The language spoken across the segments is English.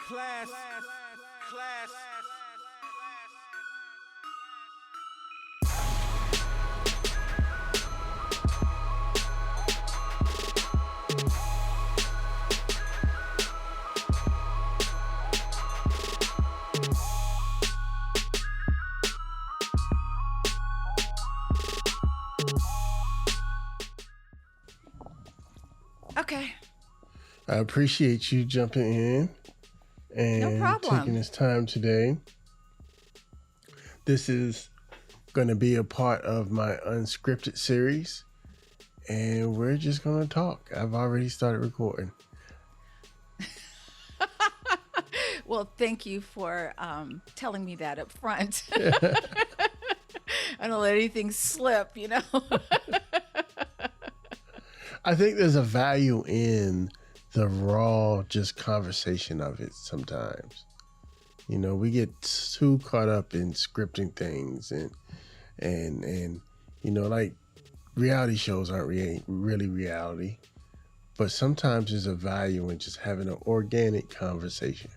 Class. Class. Okay. I appreciate you jumping in No and problem. taking this time today. This is going to be a part of my unscripted series, and we're just going to talk. I've already started recording. Well, thank you for telling me that up front. I don't let anything slip, you know. I think there's a value in the raw just conversation of it sometimes. You know, we get too caught up in scripting things and you know, like reality shows aren't really reality, but sometimes there's a value in just having an organic conversation.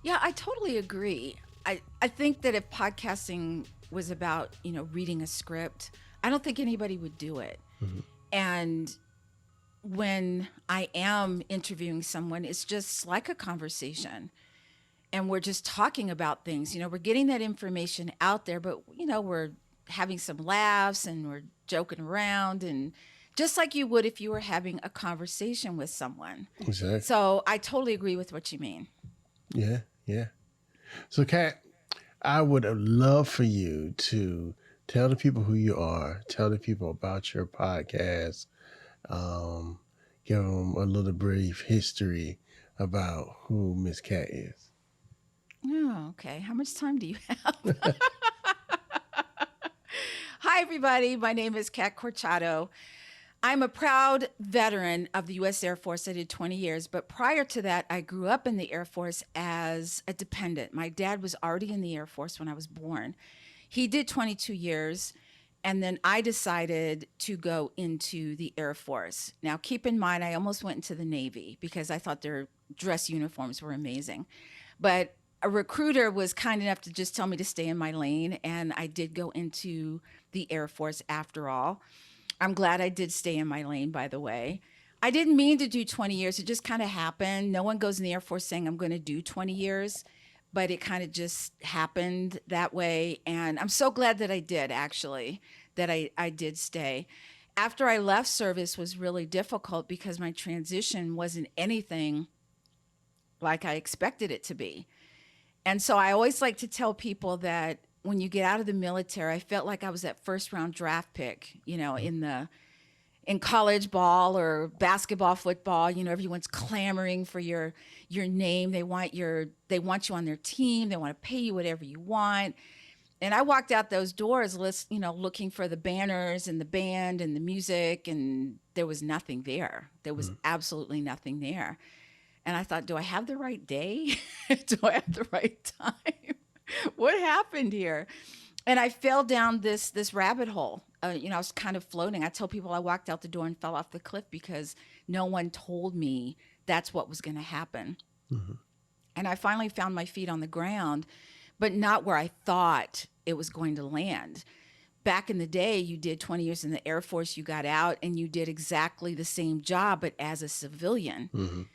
Yeah, I totally agree. I think that if podcasting was about, reading a script, I don't think anybody would do it. Mhm. And when I am interviewing someone, it's just like a conversation. And we're just talking about things. We're getting that information out there, but, we're having some laughs and we're joking around and just like you would if you were having a conversation with someone. Exactly. So I totally agree with what you mean. Yeah, yeah. So, Kat, I would love for you to tell the people who you are, tell the people about your podcast, give them a little brief history about who Miss Kat is. Oh, okay. How much time do you have? Hi, everybody. My name is Kat Corchado. I'm a proud veteran of the U.S. Air Force. I did 20 years, but prior to that, I grew up in the Air Force as a dependent. My dad was already in the Air Force when I was born. He did 22 years, and then I decided to go into the Air Force. Now, keep in mind, I almost went into the Navy because I thought their dress uniforms were amazing. But a recruiter was kind enough to just tell me to stay in my lane, and I did go into the Air Force after all. I'm glad I did stay in my lane, by the way. I didn't mean to do 20 years. It just kind of happened. No one goes in the Air Force saying I'm going to do 20 years, but it kind of just happened that way. And I'm so glad that I did, actually, that I did stay. After I left, service was really difficult because my transition wasn't anything like I expected it to be. And so I always like to tell people that when you get out of the military, I felt like I was that first round draft pick, in college ball or basketball, football. Everyone's clamoring for your name. They want you on their team. They want to pay you whatever you want. And I walked out those doors, looking for the banners and the band and the music, and there was nothing there. There was absolutely nothing there. And I thought, do I have the right day? Do I have the right time? What happened here? And I fell down this rabbit hole. I was kind of floating. I tell people I walked out the door and fell off the cliff because no one told me that's what was going to happen. Mhm. And I finally found my feet on the ground, but not where I thought it was going to land. Back in the day, you did 20 years in the Air Force, you got out and you did exactly the same job, but as a civilian. Mhm.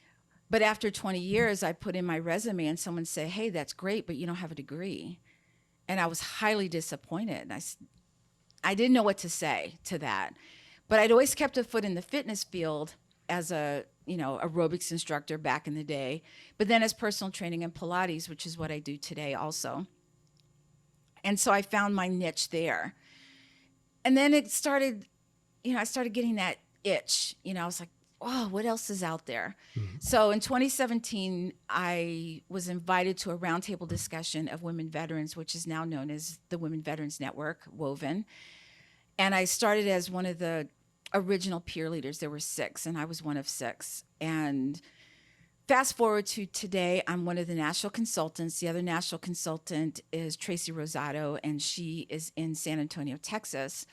But after 20 years, I put in my resume and someone said, hey, that's great, but you don't have a degree. And I was highly disappointed. I didn't know what to say to that. But I'd always kept a foot in the fitness field as a, aerobics instructor back in the day, but then as personal training and Pilates, which is what I do today also. And so I found my niche there. And then it started, I started getting that itch. I was like, oh, what else is out there? Mhm. So in 2017, I was invited to a roundtable discussion of women veterans, which is now known as the Women Veterans Network, WOVEN. And I started as one of the original peer leaders. There were 6, and I was one of 6. And fast forward to today, I'm one of the national consultants. The other national consultant is Tracy Rosado, and she is in San Antonio, Texas.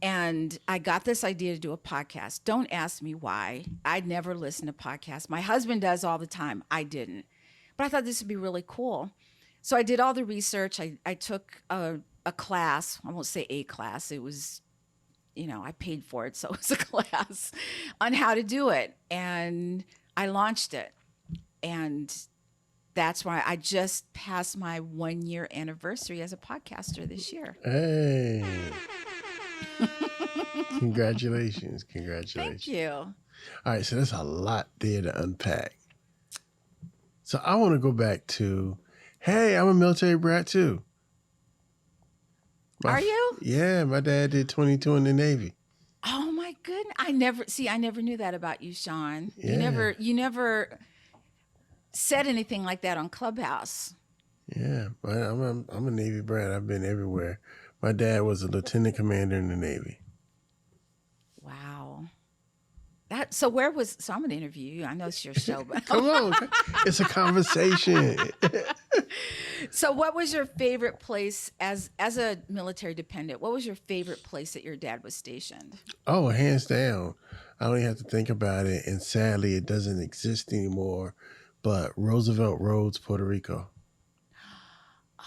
And I got this idea to do a podcast. Don't ask me why. I'd never listened to podcasts. My husband does all the time. I didn't. But I thought this would be really cool. So I did all the research. I took a class. I won't say a class. It was, I paid for it. So it was a class on how to do it. And I launched it. And that's why I just passed my 1-year anniversary as a podcaster this year. Hey. Congratulations. Congratulations. Thank you. All right, so there's a lot there to unpack. So I want to go back to, hey, I'm a military brat too. Are you? Yeah, my dad did 22 in the Navy. Oh my goodness. I never knew that about you, Sean. Yeah. You never said anything like that on Clubhouse. Yeah, but I'm a Navy brat. I've been everywhere. My dad was a lieutenant commander in the Navy. Wow. So I'm going to interview you. I know it's your show, but Come on. It's a conversation. So what was your favorite place as a military dependent? What was your favorite place that your dad was stationed? Oh, hands down. I don't even have to think about it. And sadly, it doesn't exist anymore. But Roosevelt Roads, Puerto Rico.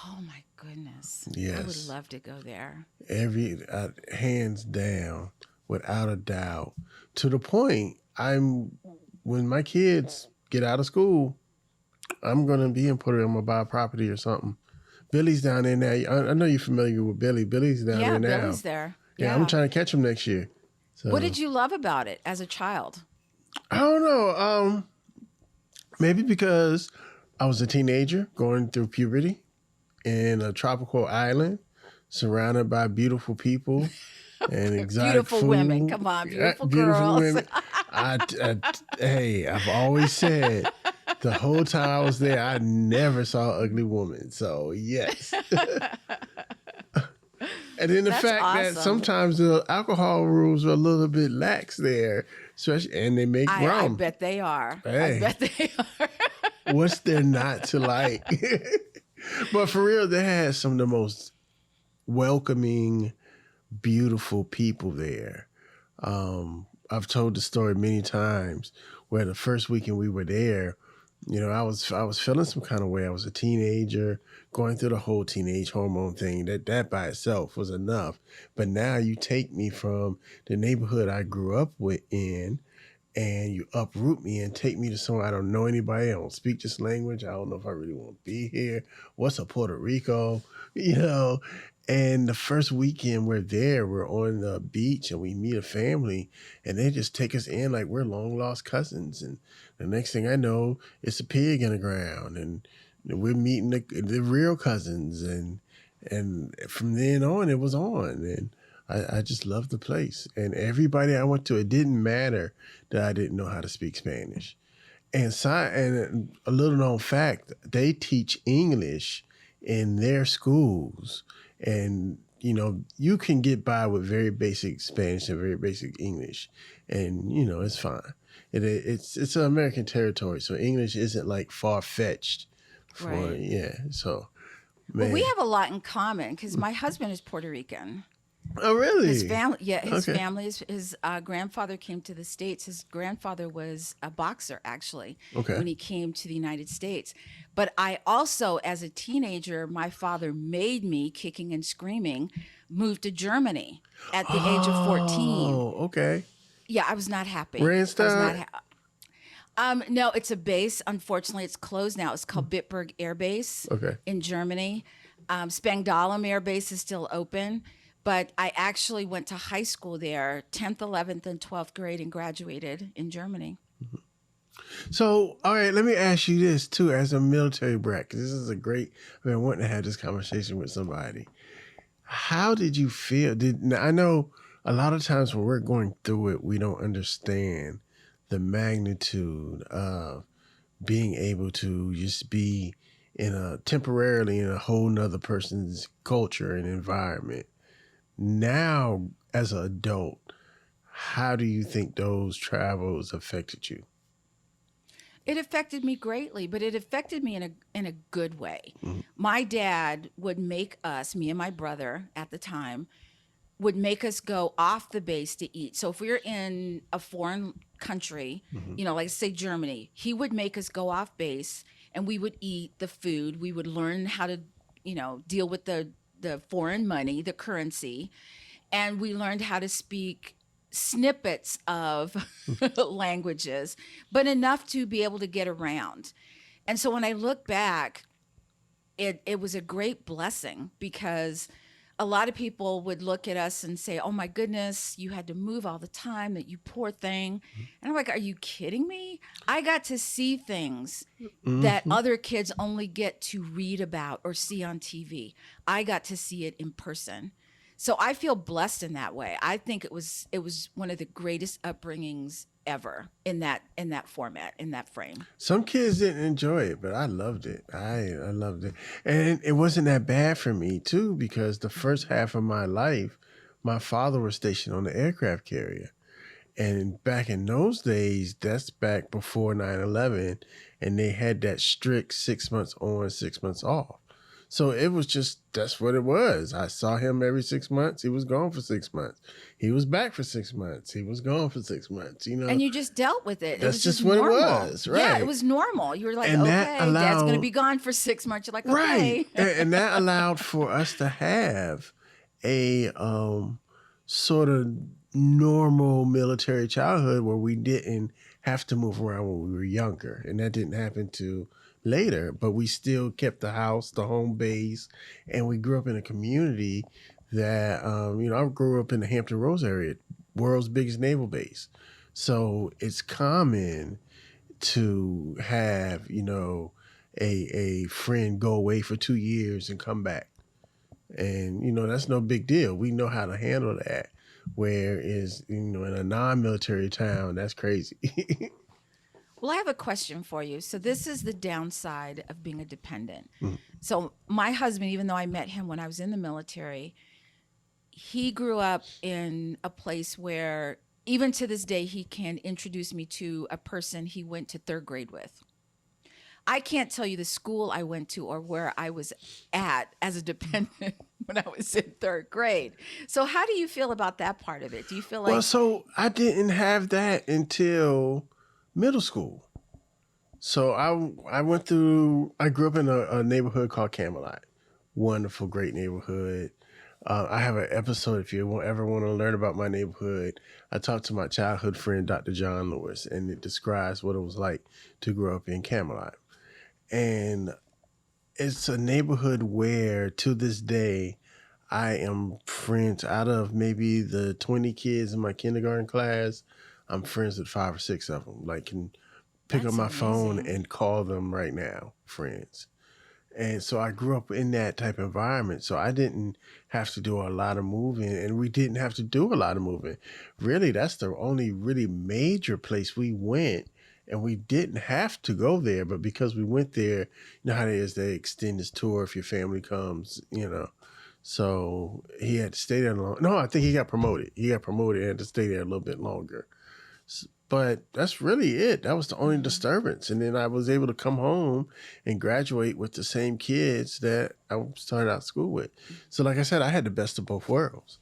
Oh my goodness. Yes. I would love to go there. Hands down, without a doubt. To the point, when my kids get out of school, I'm going to be in Puerto Rico. I'm going to buy a property or something. Billy's down there now. I know you're familiar with Billy. Billy's down there now. Yeah, Billy's there. Yeah, I'm trying to catch him next year. So, What did you love about it as a child? I don't know. Maybe because I was a teenager going through puberty in a tropical island surrounded by beautiful people and exotic Beautiful food. women. Come on, beautiful Beautiful girls. women. Hey, I've always said the whole time I was there, I never saw an ugly woman. So, yes. And then the That's fact that awesome. sometimes the alcohol rules are a little bit lax there, especially, and they make I rum. bet they are. Hey. I bet they are. What's there not to like? But for real, they had some of the most welcoming, beautiful people there. I've told the story many times where the first weekend we were there, I was feeling some kind of way. I was a teenager going through the whole teenage hormone thing. That by itself was enough. But now you take me from the neighborhood I grew up in, and you uproot me and take me to somewhere I don't know anybody. I don't speak this language. I don't know if I really want to be here. What's a Puerto Rico? And the first weekend we're there, we're on the beach and we meet a family and they just take us in like we're long lost cousins. And the next thing I know, it's a pig in the ground and we're meeting the real cousins. And from then on, it was on. And I just loved the place. And everybody I went to, it didn't matter that I didn't know how to speak Spanish. And a little known fact, they teach English in their schools. And, you can get by with very basic Spanish and very basic English. And, it's fine. It's an American territory. So English isn't like far-fetched. Right. Yeah. So, man. Well, we have a lot in common because my husband is Puerto Rican. Oh, really? His family, his Okay. family, his grandfather came to the States. His grandfather was a boxer, actually, Okay. when he came to the United States. But I also, as a teenager, my father made me, kicking and screaming, move to Germany at the age of 14. Oh, okay. Yeah, I was not happy. Randstad? No, it's a base. Unfortunately, it's closed now. It's called Bitburg Air Base Okay. in Germany. Spangdahlem Air Base is still open. But I actually went to high school there, 10th, 11th, and 12th grade, and graduated in Germany. So, all right, let me ask you this too, as a military brat, because this is I wanting to have this conversation with somebody. How did you feel? Now, I know a lot of times when we're going through it, we don't understand the magnitude of being able to just be temporarily in a whole nother person's culture and environment. Now, as an adult, how do you think those travels affected you? It affected me greatly, but it affected me in a good way. My dad would make us, me and my brother at the time, would make us go off the base to eat. So if we were in a foreign country, like say Germany, he would make us go off base and we would eat the food. We would learn how to, deal with the foreign money, the currency, and we learned how to speak snippets of languages, but enough to be able to get around. And so when I look back, it was a great blessing, because a lot of people would look at us and say, "Oh my goodness, you had to move all the time, that you poor thing." And I'm like, "Are you kidding me? I got to see things that other kids only get to read about or see on TV. I got to see it in person." So I feel blessed in that way. I think it was one of the greatest upbringings ever in that format, in that frame. Some kids didn't enjoy it, but I loved it. I loved it. And it wasn't that bad for me too, because the first half of my life, my father was stationed on the aircraft carrier. And back in those days, that's back before 9/11, and they had that strict 6 months on, 6 months off. So it was just, that's what it was. I saw him every 6 months. He was gone for 6 months. He was back for 6 months. He was gone for 6 months, And you just dealt with it. That's it was just what normal. it was, right? Yeah, it was normal. You were like, And okay, that allowed, Dad's going to be gone for 6 months. You're like, okay. Right. And that allowed for us to have a sort of normal military childhood where we didn't have to move around when we were younger. And that didn't happen to later, but we still kept the house, the home base, and we grew up in a community that, I grew up in the Hampton Roads area, world's biggest naval base. So it's common to have, a friend go away for 2 years and come back. And, that's no big deal. We know how to handle that. Whereas, in a non-military town, that's crazy. Well, I have a question for you. So this is the downside of being a dependent. So my husband, even though I met him when I was in the military, he grew up in a place where even to this day, he can introduce me to a person he went to third grade with. I can't tell you the school I went to or where I was at as a dependent when I was in third grade. So how do you feel about that part of it? Do you feel like... Well, so I didn't have that until middle school. So I grew up in a neighborhood called Camelot. Wonderful, great neighborhood. I have an episode, if you ever want to learn about my neighborhood, I talked to my childhood friend, Dr. John Lewis, and it describes what it was like to grow up in Camelot. And it's a neighborhood where, to this day, I am friends. Out of maybe the 20 kids in my kindergarten class, I'm friends with 5 or 6 of them. Like, can pick That's up my amazing. phone and call them right now, friends. And so I grew up in that type of environment. So I didn't have to do a lot of moving, and we didn't have to do a lot of moving. Really, that's the only really major place we went, and we didn't have to go there. But because we went there, you know how it is, they extend this tour if your family comes, So he had to stay there long. No, I think he got promoted. He got promoted and had to stay there a little bit longer. But that's really it. That was the only disturbance. And then I was able to come home and graduate with the same kids that I started out school with. So like I said, I had the best of both worlds.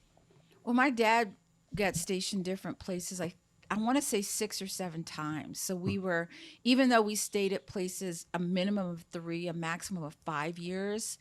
Well, my dad got stationed different places. I want to say 6 or 7 times. So we were, even though we stayed at places a minimum of 3, a maximum of 5 years,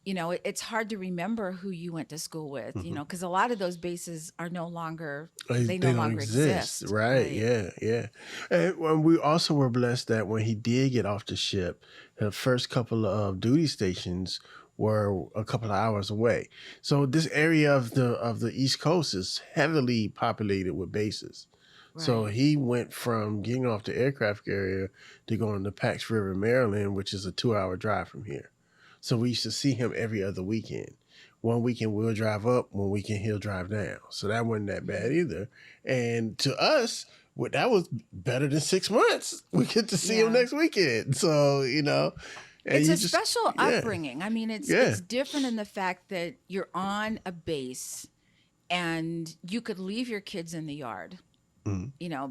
it's hard to remember who you went to school with, because a lot of those bases are no longer, they no longer exist. Right. Yeah. And we also were blessed that when he did get off the ship, the first couple of duty stations were a couple of hours away. So this area of the East Coast is heavily populated with bases. Right. So he went from getting off the aircraft carrier to going to Pax River, Maryland, which is a 2-hour drive from here. So we used to see him every other weekend. One weekend we'll drive up, one weekend he'll drive down. So that wasn't that bad either. And to us, that was better than 6 months. We get to see him next weekend. So, it's a special upbringing. I mean, it's different in the fact that you're on a base and you could leave your kids in the yard,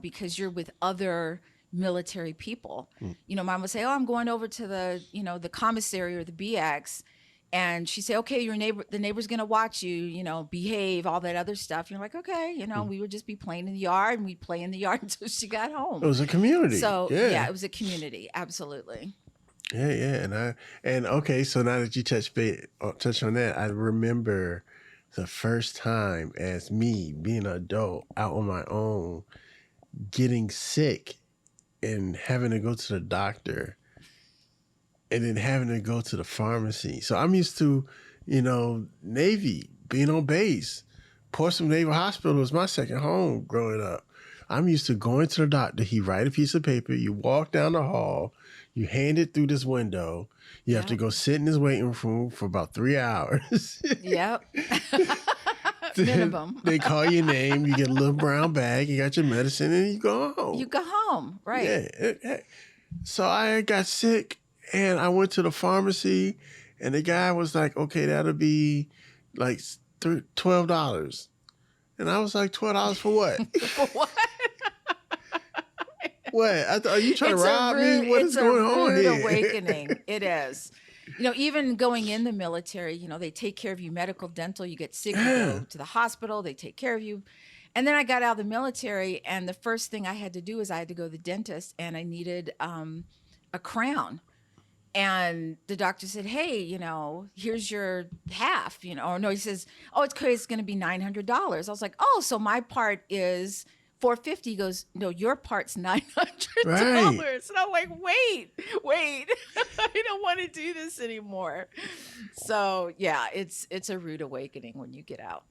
because you're with other military people. Mom would say, "Oh, I'm going over to the, the commissary or the BX," And she said, okay, the neighbor's going to watch you, behave, all that other stuff. You're like, okay, we would just be playing in the yard, and we'd play in the yard until she got It home. was a community. So Yeah. it was a community. Absolutely. Yeah, yeah. And okay, so now that you touch on that, I remember the first time as me being an adult out on my own, getting sick and having to go to the doctor and then having to go to the pharmacy. So I'm used to, Navy, being on base. Portsmouth Naval Hospital was my second home growing up. I'm used to going to the doctor. He write a piece of paper. You walk down the hall. You hand it through this window. You have to go sit in this waiting room for about 3 hours. Yep. Minimum. They call your name. You get a little brown bag. You got your medicine, and you go home. You go home, right? Yeah. So I got sick, and I went to the pharmacy, and the guy was like, "Okay, that'll be like $12." And I was like, $12 for what? For what? What? Are you trying to rob me? What is going on here? It's a rude awakening. It is. Even going in the military, they take care of you, medical, dental. You get sick, you go to the hospital. They take care of you. And then I got out of the military, and the first thing I had to do is I had to go to the dentist, and I needed a crown. And the doctor said, hey, here's your half, or no, he says, oh, it's going to be $900. I was like, oh, so my part is $450. He goes, no, your part's $900. Right. And I'm like, wait, I don't want to do this anymore. So yeah, it's a rude awakening when you get out.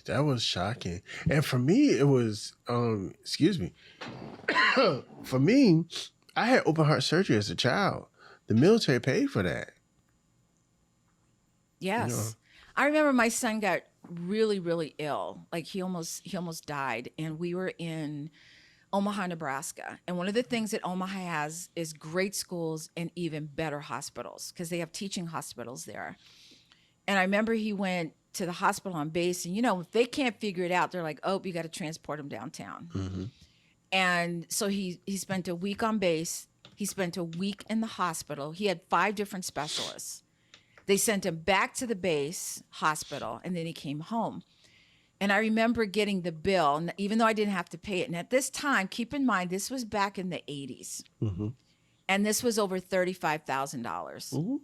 That was shocking. And for me, it was, excuse me. For me, I had open heart surgery as a child. The military paid for that. Yes. I remember my son got really, really ill. Like he almost died. And we were in Omaha, Nebraska. And one of the things that Omaha has is great schools and even better hospitals because they have teaching hospitals there. And I remember he went to the hospital on base, and if they can't figure it out, they're like, oh, you got to transport him downtown. Mm-hmm. And so he spent a week on base. He spent a week in the hospital. He had 5 different specialists. They sent him back to the base hospital, and then he came home. And I remember getting the bill, and even though I didn't have to pay it. And at this time, keep in mind, this was back in the 80s. Mm-hmm. And this was over $35,000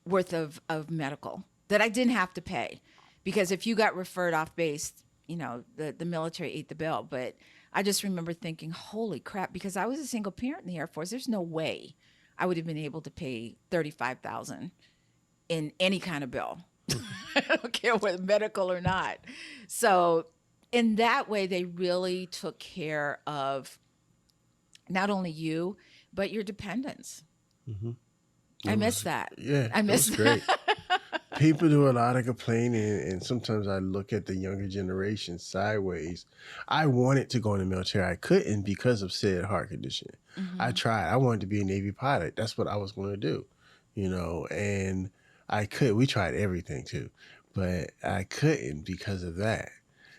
worth of medical that I didn't have to pay. Because if you got referred off base, the military ate the bill. But I just remember thinking, holy crap, because I was a single parent in the Air Force. There's no way I would have been able to pay $35,000 in any kind of bill. I don't care whether medical or not. So in that way, they really took care of not only you, but your dependents. Mm-hmm. I miss that. Yeah, I miss that. Was great. People do a lot of complaining, and sometimes I look at the younger generation sideways. I wanted to go in the military. I couldn't because of said heart condition. Mm-hmm. I tried. I wanted to be a Navy pilot. That's what I was going to do, and I could. We tried everything too, but I couldn't because of that.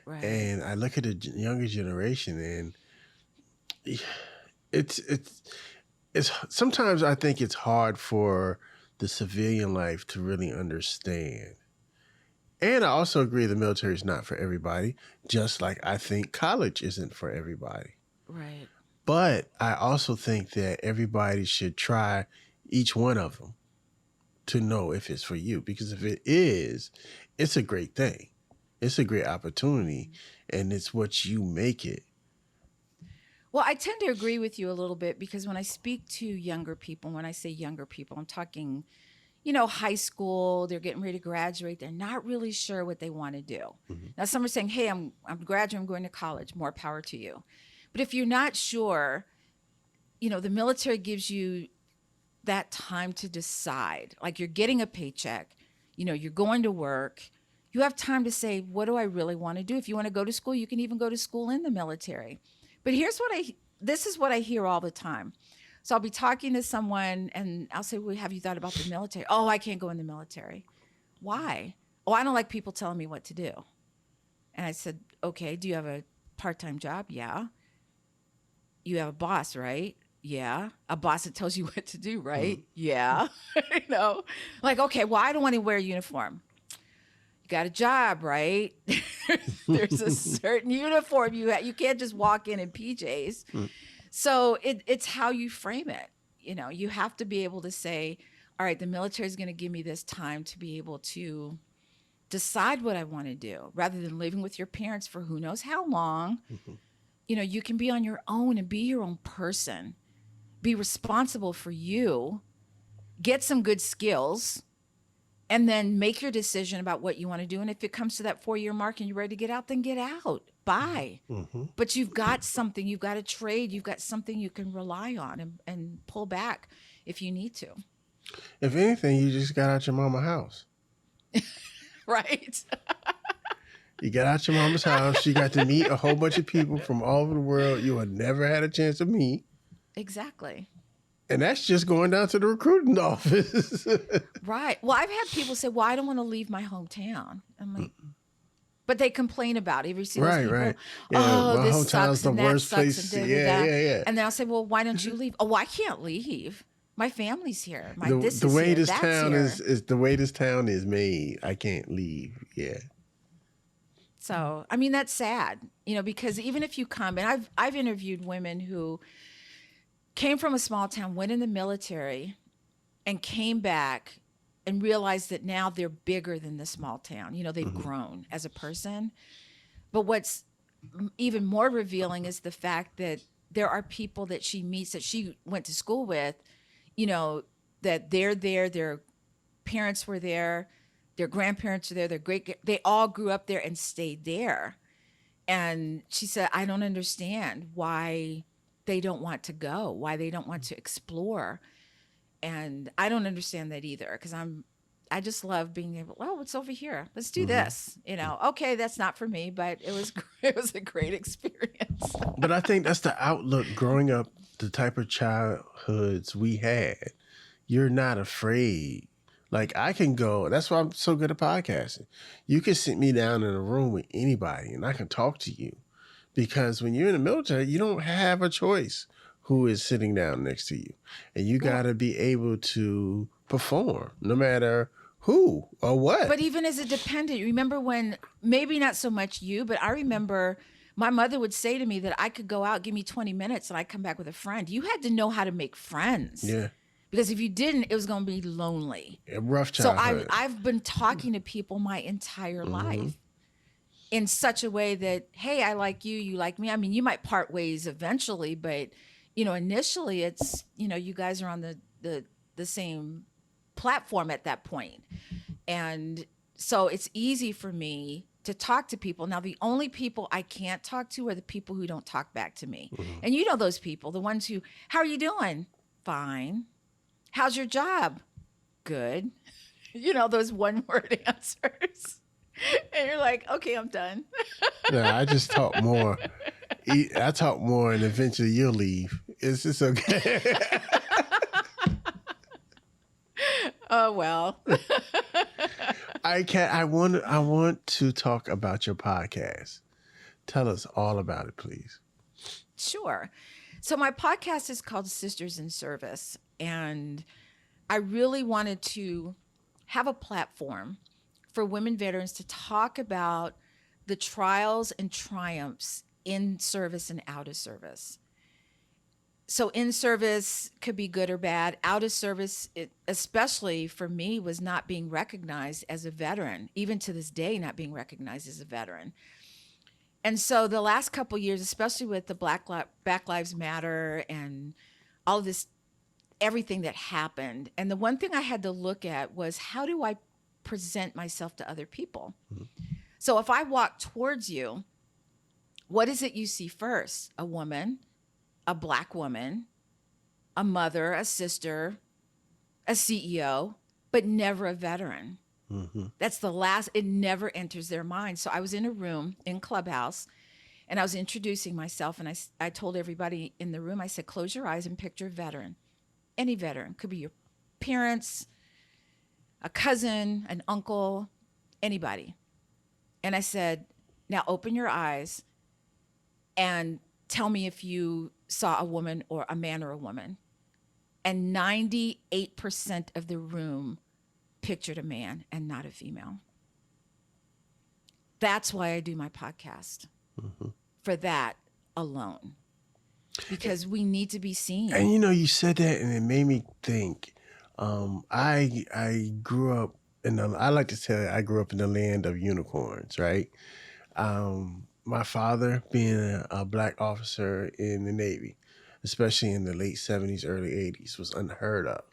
Right. And I look at the younger generation, and it's sometimes I think it's hard for the civilian life to really understand. And I also agree the military is not for everybody, just like I think college isn't for everybody. Right. But I also think that everybody should try each one of them to know if it's for you. Because if it is, it's a great thing. It's a great opportunity, and it's what you make it. Well, I tend to agree with you a little bit because when I speak to younger people, when I say younger people, I'm talking, high school, they're getting ready to graduate. They're not really sure what they want to do. Mm-hmm. Now, some are saying, hey, I'm graduating, I'm going to college, more power to you. But if you're not sure, the military gives you that time to decide. Like you're getting a paycheck, you're going to work. You have time to say, what do I really want to do? If you want to go to school, you can even go to school in the military. But this is what I hear all the time. So I'll be talking to someone and I'll say, well, have you thought about the military? Oh, I can't go in the military. Why? Oh, I don't like people telling me what to do. And I said, okay, do you have a part-time job? Yeah. You have a boss, right? Yeah. A boss that tells you what to do, right? Yeah. Like, okay, well, I don't want to wear a uniform. You got a job, right? There's a certain uniform you can't just walk in PJs. So it's how you frame it. You have to be able to say, all right, the military is going to give me this time to be able to decide what I want to do rather than living with your parents for who knows how long. You can be on your own and be your own person, be responsible for you, get some good skills, and then make your decision about what you want to do. And if it comes to that 4-year mark and you're ready to get out, then get out. Bye. But you've got something, you've got a trade, you've got something you can rely on and pull back if you need to. If anything, you just got out your mama's house. Right. You got out your mama's house. You got to meet a whole bunch of people from all over the world you had never had a chance to meet. Exactly. And that's just going down to the recruiting office. Right. Well, I've had people say, well, I don't want to leave my hometown. I'm like, but they complain about it. Have you seen those people? Right. Yeah, oh, my this hometown's sucks the and that worst sucks place. and Yeah. And then I'll say, well, why don't you leave? Oh, well, I can't leave. My family's here. The way this town is the way this town is made. I can't leave. Yeah. So, I mean, that's sad, because even if you come, and I've interviewed women who came from a small town, went in the military, and came back and realized that now they're bigger than the small town. They've grown as a person. But what's even more revealing is the fact that there are people that she meets that she went to school with, that they're there, their parents were there, their grandparents are there, they all grew up there and stayed there. And she said, I don't understand why they don't want to go, why they don't want to explore. And I don't understand that either, because I just love being able, well, what's over here? Let's do this. Okay, that's not for me, but it was a great experience. But I think that's the outlook growing up, the type of childhoods we had. You're not afraid. Like, I can go, that's why I'm so good at podcasting. You can sit me down in a room with anybody and I can talk to you. Because when you're in the military, you don't have a choice who is sitting down next to you. And you got to be able to perform no matter who or what. But even as a dependent, remember when, maybe not so much you, but I remember my mother would say to me that I could go out, give me 20 minutes, and I'd come back with a friend. You had to know how to make friends. Yeah. Because if you didn't, it was going to be lonely. A rough childhood. So I've been talking to people my entire life in such a way that, hey, I like you, you like me. I mean, you might part ways eventually, but, initially it's, you guys are on the same platform at that point. And so it's easy for me to talk to people. Now, the only people I can't talk to are the people who don't talk back to me. And those people, the ones who, how are you doing? Fine. How's your job? Good. Those one-word answers. And you're like, okay, I'm done. Yeah, I just talk more. I talk more and eventually you'll leave. It's just okay. Oh, well. I want to talk about your podcast. Tell us all about it, please. Sure. So my podcast is called Sisters in Service, and I really wanted to have a platform for women veterans to talk about the trials and triumphs in service and out of service. So in service could be good or bad. Out of service, especially for me, was not being recognized as a veteran, even to this day, not being recognized as a veteran. And so the last couple of years, especially with the Black Lives Matter and all of this, everything that happened. And the one thing I had to look at was, how do I present myself to other people? So if I walk towards you, what is it you see first? A woman, a Black woman, a mother, a sister, a CEO, but never a veteran. That's the last, it never enters their mind. So I was in a room in Clubhouse and I was introducing myself, and I told everybody in the room, I said, close your eyes and picture a veteran. Any veteran. Could be your parents, a cousin, an uncle, anybody. And I said, now open your eyes and tell me if you saw a woman or a man or a woman, and 98% of the room pictured a man and not a female. That's why I do my podcast, for that alone, because we need to be seen. And you said that, and it made me think. I grew up I like to tell you, I grew up in the land of unicorns, right? My father being a black officer in the Navy, especially in the late 70s, early 80s, was unheard of.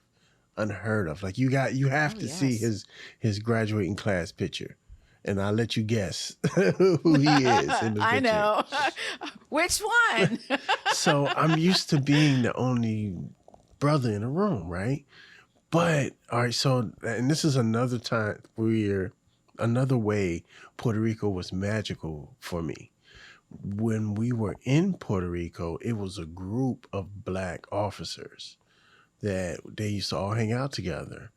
Unheard of. Like you have to see his graduating class picture. And I'll let you guess who he is in the picture. I know. Which one? So I'm used to being the only brother in the room, right? But, all right, so, and this is another time another way Puerto Rico was magical for me. When we were in Puerto Rico, it was a group of black officers that they used to all hang out together.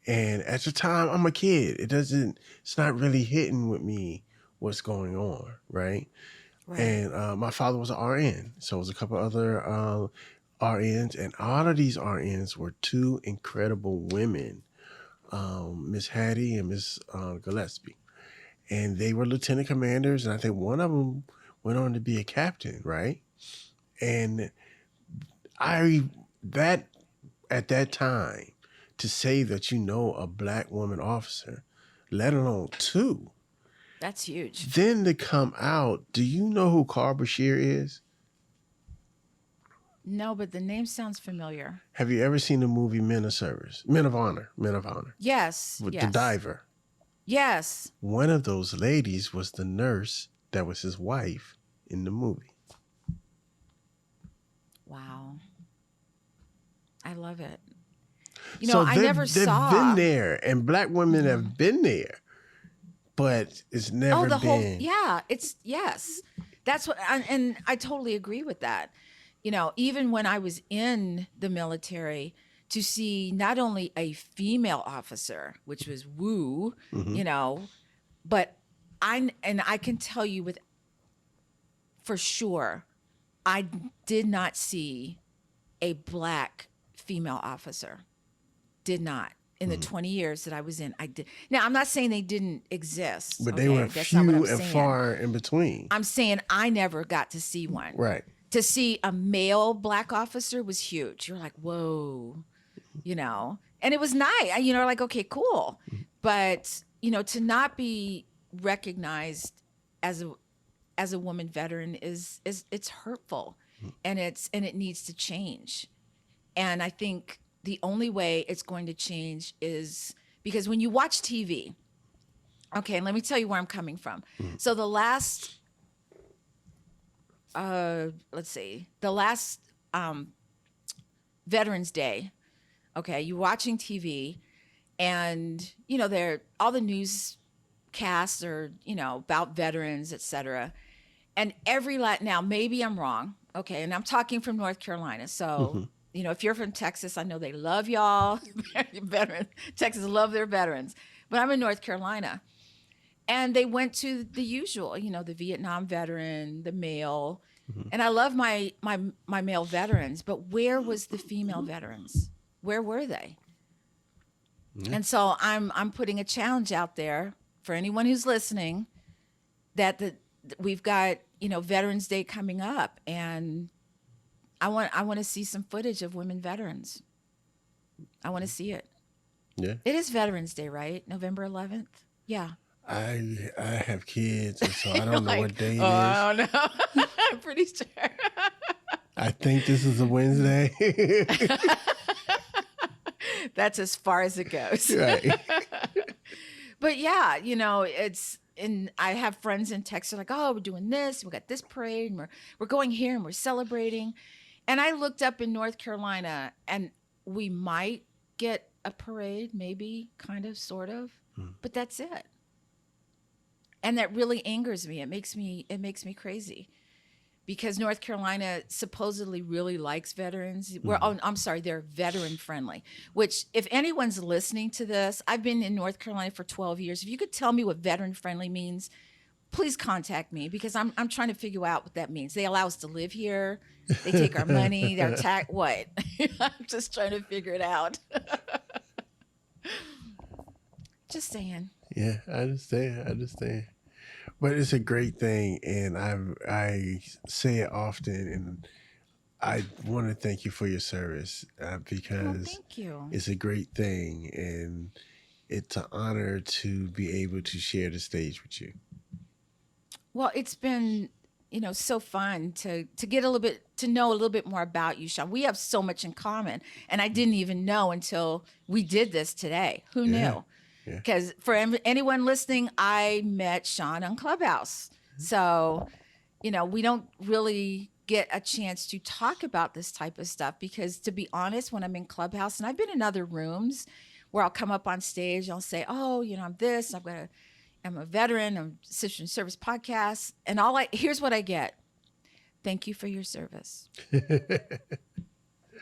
And at the time, I'm a kid. It's not really hitting with me what's going on, right? And my father was an RN. So it was a couple other RNs. And all of these RNs were two incredible women, Miss Hattie and Miss Gillespie. And they were lieutenant commanders. And I think one of them went on to be a captain, right? And at that time, to say that a black woman officer, let alone two. That's huge. Then to come out, do you know who Carl Bashir is? No, but the name sounds familiar. Have you ever seen the movie Men of Honor? Yes. With yes. the diver. Yes. One of those ladies was the nurse that was his wife in the movie. Wow. I love it. I never saw. They've been there, and black women have been there, but it's never been. Yes. That's what, and I totally agree with that. Even when I was in the military, to see not only a female officer, which was woo, but I can tell you for sure, I did not see a black female officer. Did not. In the 20 years that I was in, I did. Now, I'm not saying they didn't exist. But they were few and far in between. I'm saying I never got to see one. Right. To see a male black officer was huge. You're like, whoa, and it was nice. Like, okay, cool. But, to not be recognized as a woman veteran is it's hurtful, and it needs to change. And I think the only way it's going to change is because when you watch TV, okay, and let me tell you where I'm coming from. So the last, Veterans Day, okay, you're watching TV, and they're all the newscasts are about veterans, etc. And now maybe I'm wrong, okay, and I'm talking from North Carolina, so. If you're from Texas, I know they love y'all. Texas love their veterans. But I'm in North Carolina. And they went to the usual, the Vietnam veteran, the male. And I love my male veterans. But where was the female veterans? Where were they? And so I'm putting a challenge out there for anyone who's listening that we've got, Veterans Day coming up. And I want to see some footage of women veterans. I want to see it. Yeah. It is Veterans Day, right? November 11th? Yeah. I have kids, and so I don't know what day it is. Oh, no. I'm pretty sure. I think this is a Wednesday. That's as far as it goes. Right. But yeah, I have friends in Texas like, oh, we're doing this. We got this parade, and we're going here, and we're celebrating. And I looked up in North Carolina, and we might get a parade, maybe, kind of, sort of, but that's it. And that really angers me. It makes me crazy, because North Carolina supposedly really likes veterans. They're veteran friendly. Which, if anyone's listening to this, I've been in North Carolina for 12 years. If you could tell me what veteran friendly means, please contact me because I'm trying to figure out what that means. They allow us to live here. They take our money, their tax. What? I'm just trying to figure it out. Just saying. Yeah, I understand. I understand. But it's a great thing, and I say it often, and I want to thank you for your service Oh, because thank you. it's a great thing, and it's an honor to be able to share the stage with you. Well, it's been, so fun to get a little bit to know a little bit more about you, Sean. We have so much in common, and I didn't even know until we did this today. Who Yeah, knew? yeah. Because for anyone listening, I met Sean on Clubhouse. So, we don't really get a chance to talk about this type of stuff because, to be honest, when I'm in Clubhouse, and I've been in other rooms where I'll come up on stage, I'll say, "Oh, I'm this. I'm a veteran. I'm Citizen Service Podcast," and here's what I get: "Thank you for your service."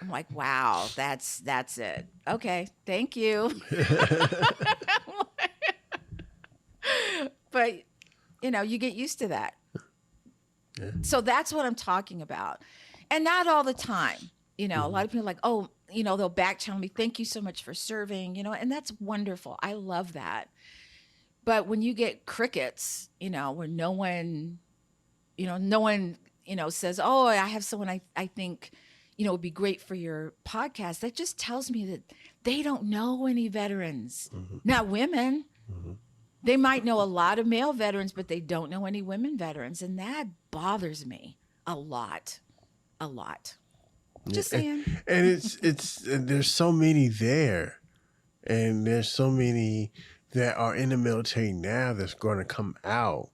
I'm like, "Wow, that's it. Okay, thank you." But you get used to that. Yeah. So that's what I'm talking about. And not all the time. A lot of people are like, "Oh, they'll back channel me. Thank you so much for serving," and that's wonderful. I love that. But when you get crickets, where no one, says, "Oh, I have someone I think, would be great for your podcast," that just tells me that they don't know any veterans. Not women. They might know a lot of male veterans, but they don't know any women veterans. And that bothers me a lot. A lot. Just saying. And and there's so many there, and there's so many that are in the military now that's going to come out.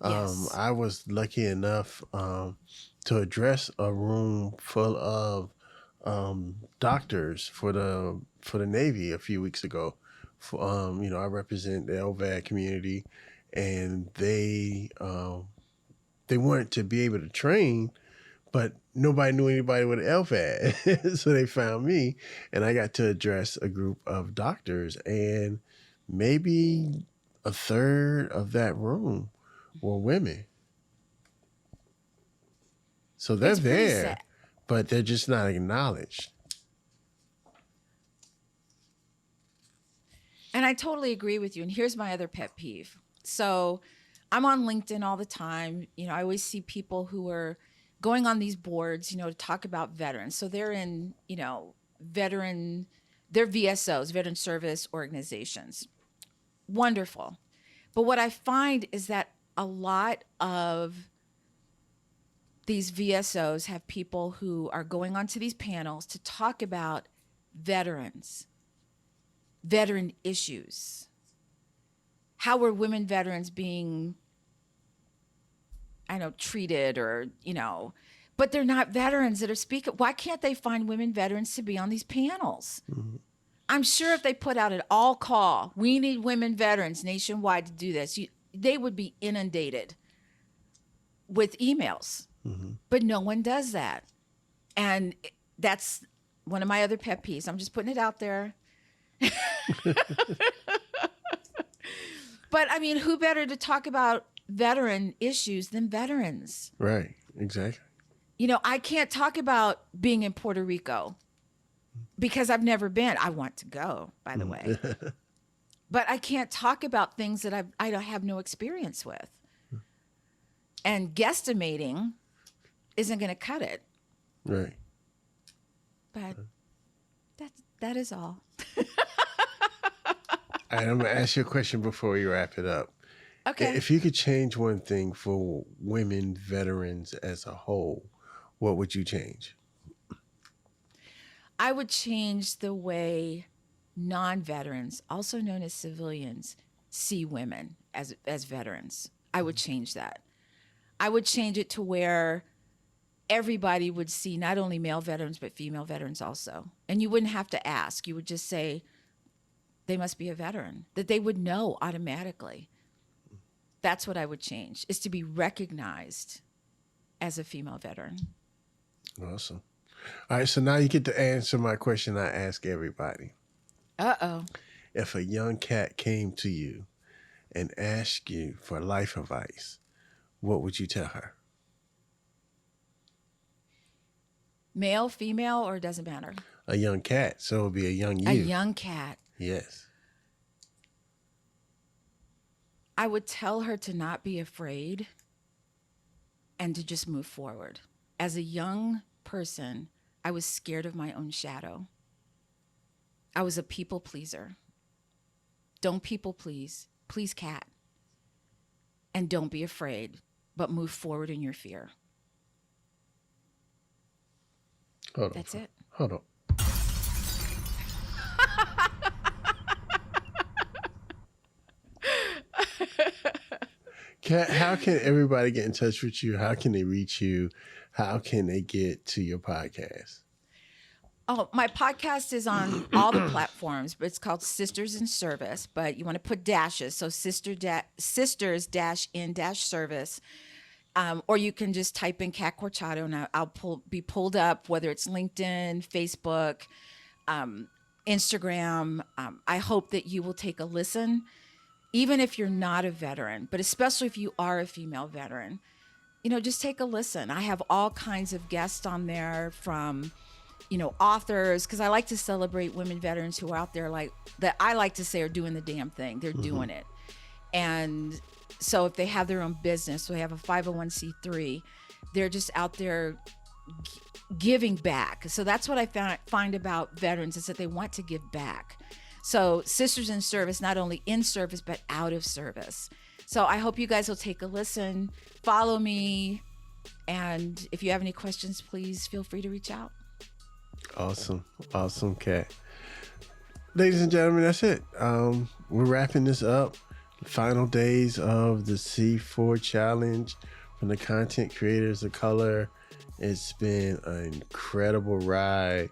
Yes. I was lucky enough to address a room full of doctors for the Navy a few weeks ago. I represent the LVAD community, and they wanted to be able to train, but nobody knew anybody with an LVAD. So they found me, and I got to address a group of doctors, and maybe a third of that room were women. So they're It's pretty there, sad. but they're just not acknowledged. And I totally agree with you. And here's my other pet peeve. So I'm on LinkedIn all the time. I always see people who are going on these boards, to talk about veterans. So they're in, they're VSOs, veteran service organizations. Wonderful. But what I find is that a lot of these VSOs have people who are going onto these panels to talk about veterans, veteran issues. How are women veterans being, treated or, but they're not veterans that are speaking. Why can't they find women veterans to be on these panels? I'm sure if they put out an all call, "We need women veterans nationwide to do this," they would be inundated with emails. But no one does that. And that's one of my other pet peeves. I'm just putting it out there. But I mean, who better to talk about veteran issues than veterans? Right, exactly. I can't talk about being in Puerto Rico because I've never been. I want to go, by the way. But I can't talk about things that I don't have no experience with. And guesstimating isn't going to cut it. Right. But that is all. All right, I'm going to ask you a question before we wrap it up. Okay. If you could change one thing for women veterans as a whole, what would you change? I would change the way non-veterans, also known as civilians, see women as veterans. I would change that. I would change it to where everybody would see not only male veterans, but female veterans also. And you wouldn't have to ask. You would just say, they must be a veteran, that they would know automatically. That's what I would change, is to be recognized as a female veteran. Awesome. All right, so now you get to answer my question I ask everybody. Uh-oh. If a young cat came to you and asked you for life advice, what would you tell her? Male, female, or it doesn't matter? A young cat, so it'll be a young you. A young cat. Yes. I would tell her to not be afraid and to just move forward. As a young person, I was scared of my own shadow. I was a people pleaser. Don't people please. Please cat. And don't be afraid, but move forward in your fear. Hold on. That's it. Hold on. Kat, how can everybody get in touch with you? How can they reach you? How can they get to your podcast? Oh, my podcast is on all the platforms, but it's called Sisters in Service. But you want to put dashes, so sisters dash in dash service, or you can just type in Kat Corchado, and I'll be pulled up. Whether it's LinkedIn, Facebook, Instagram. I hope that you will take a listen, even if you're not a veteran, but especially if you are a female veteran. Just take a listen. I have all kinds of guests on there from authors, because I like to celebrate women veterans who are out there like that. I like to say are doing the damn thing. They're doing it. And so if they have their own business, so they have a 501c3, they're just out there giving back. So that's what I find about veterans, is that they want to give back. So Sisters in Service, not only in service, but out of service. So I hope you guys will take a listen, follow me. And if you have any questions, please feel free to reach out. Awesome. Awesome, Kat. Ladies and gentlemen, that's it. We're wrapping this up. The final days of the C4 challenge from the Content Creators of Color. It's been an incredible ride.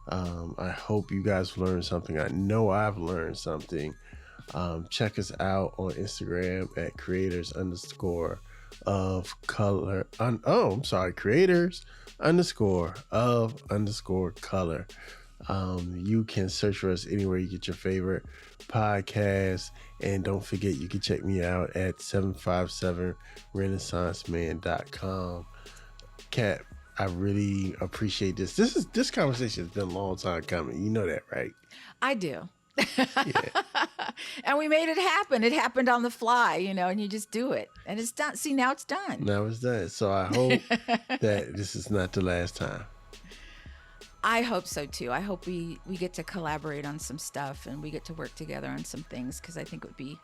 I hope you guys learned something. I know I've learned something. Check us out on Instagram at creators_of_color. Creators_of_color. You can search for us anywhere you get your favorite podcast. And don't forget, you can check me out at 757renaissanceman.com. Kat, I really appreciate this. This conversation has been a long time coming. You know that, right? I do. Yeah. And we made it happen. It happened on the fly, and you just do it. And it's done. See, now it's done. Now it's done. So I hope that this is not the last time. I hope so too. I hope we get to collaborate on some stuff and we get to work together on some things, because I think it would be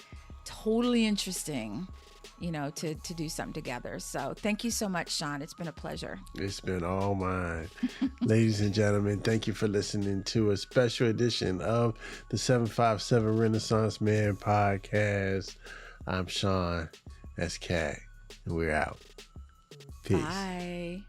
totally interesting, to do something together. So thank you so much, Sean. It's been a pleasure. It's been all mine. Ladies and gentlemen, thank you for listening to a special edition of the 757 Renaissance Man podcast. I'm Sean. That's Kat. And we're out. Peace. Bye.